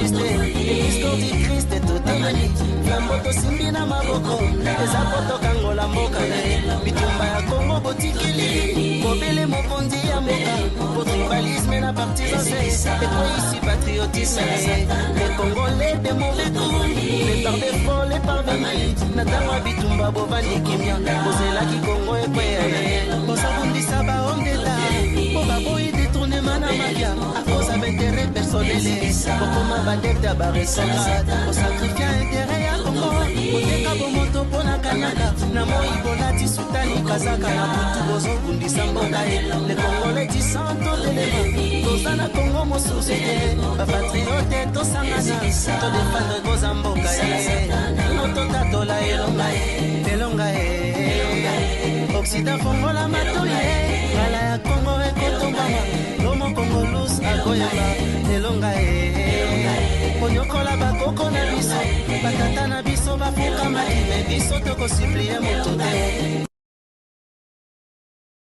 enregistré l'histoire du Christ totamani flambo tosimbi na maboko eza poto kangola mboka bitumba ya Congo botikeli bobele mokonzi ya mboka po tribalisme na partisanse ekwei patriotisme les Congolais de mauvais goût les par défaut les parvenus natangwa bitumba bovandi kimia bozelaki Congo ekweyane bosabundisa bahomme d'État po baboyi détournement na makia à cause d'intérêt personnel bokoma badepta baresonga bosakrifia intérêt ya Congo boteka bomoto mpo na kanyaka na moi bolati sutani kazaka na butu bozobundisa mboka les Congolais du centre de l'État toza na Congo mosusu te bapatriote tosangana todefendre koza mboka nototatola elonga Occident fongola matoye ngala ya Congo ekotombama lomo Congo lus akoyamba elonga konyokola bakoko na biso batata na biso bafukamaki me biso tokosiplie moto te